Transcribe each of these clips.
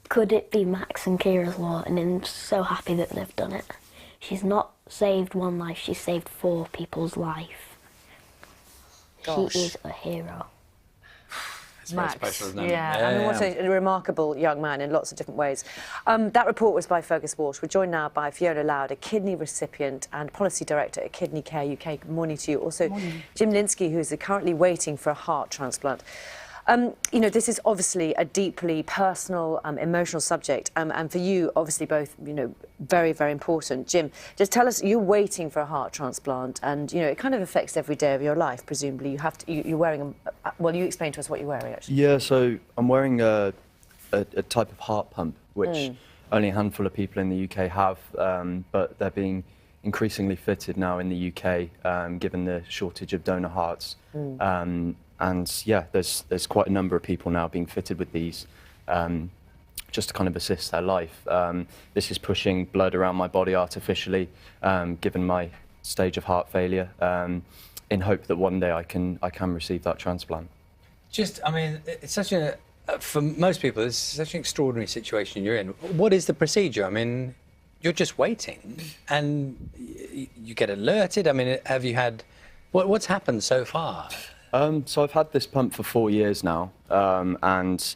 Could it be Max and Keira's law? And I'm so happy that they've done it. She's not saved one life, she's saved 4 people's life. Gosh. She is a hero. It's very special, isn't it? Yeah, I mean, what a remarkable young man in lots of different ways. That report was by Fergus Walsh. We're joined now by Fiona Loud, a kidney recipient and policy director at Kidney Care UK. Good morning to you. Also, Jim Linsky, who's currently waiting for a heart transplant. You know, this is obviously a deeply personal, emotional subject, and for you, obviously, both, you know, very, very important. Jim, just tell us, you're waiting for a heart transplant, and, you know, it kind of affects every day of your life, presumably. You have to, you're wearing well, you explain to us what you're wearing, actually. Yeah, so I'm wearing a type of heart pump, which only a handful of people in the UK have, but they're being increasingly fitted now in the UK, given the shortage of donor hearts. And yeah, there's quite a number of people now being fitted with these, just to kind of assist their life. This is pushing blood around my body artificially, given my stage of heart failure, in hope that one day I can receive that transplant. Just, I mean, it's such a, for most people, it's such an extraordinary situation you're in. What is the procedure? I mean, you're just waiting, and you get alerted. I mean, have you had, what's happened so far? So I've had this pump for 4 years now, and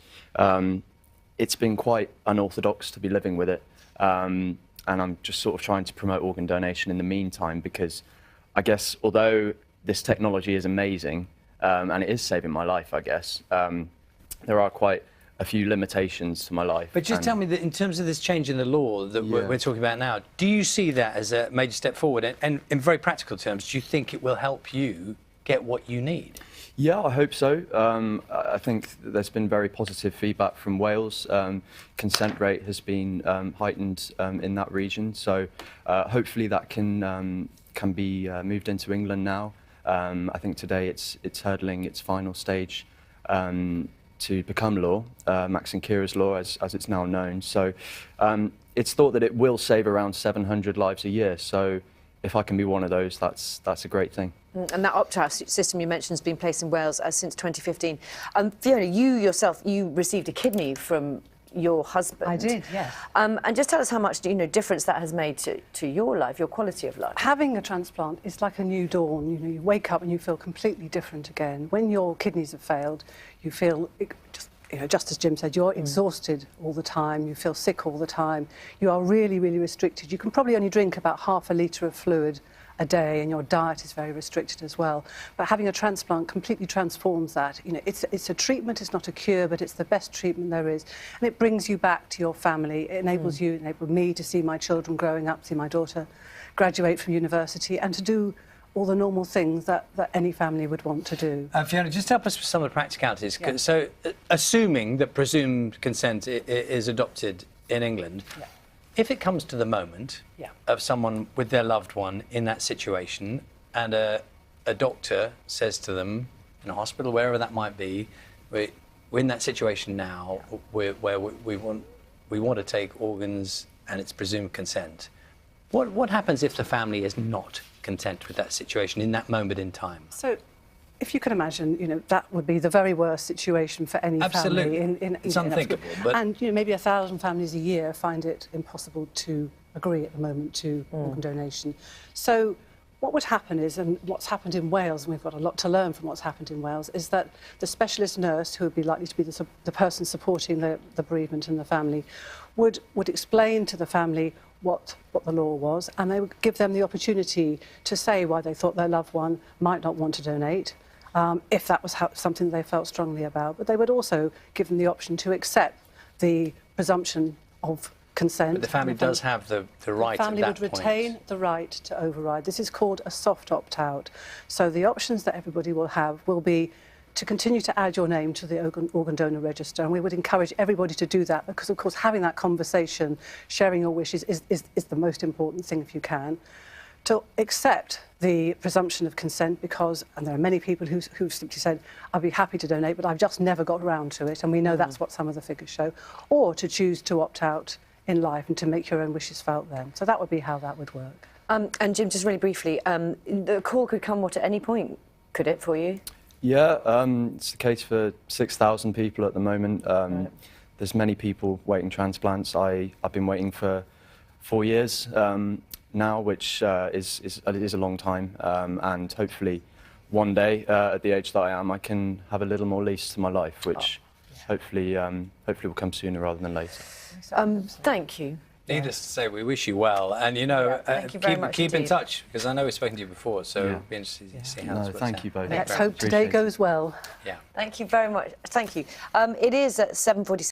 it's been quite unorthodox to be living with it. And I'm just sort of trying to promote organ donation in the meantime, because I guess although this technology is amazing, and it is saving my life, I guess, there are quite a few limitations to my life. But just tell me that in terms of this change in the law that we're talking about now, do you see that as a major step forward? And in very practical terms, do you think it will help you get what you need? Yeah, I hope so. I think there's been very positive feedback from Wales. Consent rate has been heightened in that region, so hopefully that can be moved into England now. I think today it's hurdling its final stage to become law, Max and Keira's law, as it's now known. So it's thought that it will save around 700 lives a year. So if I can be one of those, that's a great thing. And that opt-out system you mentioned has been placed in Wales since 2015. Fiona, you yourself, you received a kidney from your husband. I did, yes. And just tell us how much, you know, difference that has made to your life, your quality of life. Having a transplant is like a new dawn. You know, you wake up and you feel completely different again. When your kidneys have failed, you feel just as Jim said, you're exhausted all the time, you feel sick all the time, you are really, really restricted. You can probably only drink about ½ a litre of fluid a day, and your diet is very restricted as well. But having a transplant completely transforms that. You know, it's a treatment, it's not a cure, but it's the best treatment there is. And it brings you back to your family. It enables you, enabled me to see my children growing up, see my daughter graduate from university, and to do all the normal things that any family would want to do. Fiona, just help us with some of the practicalities. Yeah. So, assuming that presumed consent is adopted in England, if it comes to the moment of someone with their loved one in that situation, and a doctor says to them in a hospital, wherever that might be, we're in that situation now, where we want to take organs and it's presumed consent. What happens if the family is not content with that situation in that moment in time? So, if you can imagine, you know, that would be the very worst situation for any family. It's unthinkable. But and, you know, maybe 1,000 families a year find it impossible to agree at the moment to organ donation. So what would happen is, and what's happened in Wales, and we've got a lot to learn from what's happened in Wales, is that the specialist nurse, who would be likely to be the person supporting the bereavement and the family, would explain to the family what the law was, and they would give them the opportunity to say why they thought their loved one might not want to donate, if that was something they felt strongly about. But they would also give them the option to accept the presumption of consent. But the family does have the right at that point. The family would retain the right to override. This is called a soft opt-out. So the options that everybody will have will be to continue to add your name to the organ donor register, and we would encourage everybody to do that, because of course having that conversation, sharing your wishes is the most important thing if you can. To accept the presumption of consent, because, and there are many people who've simply said, I'd be happy to donate, but I've just never got around to it, and we know that's what some of the figures show, or to choose to opt out in life and to make your own wishes felt then. So that would be how that would work. And Jim, just really briefly, the call could come at any point, could it, for you? Yeah, it's the case for 6,000 people at the moment. there's many people waiting transplants. I've been waiting for 4 years now, which is a long time, and hopefully one day, at the age that I am, I can have a little more lease to my life, which hopefully will come sooner rather than later. Thank you. Needless to say, we wish you well, and you know, thank you very much keep in indeed. touch, because I know we've spoken to you before, so it'll be interesting to see how this works Thank out. you both. Let's hope today goes well. Yeah. Thank you very much. Thank you. It is at 7:47.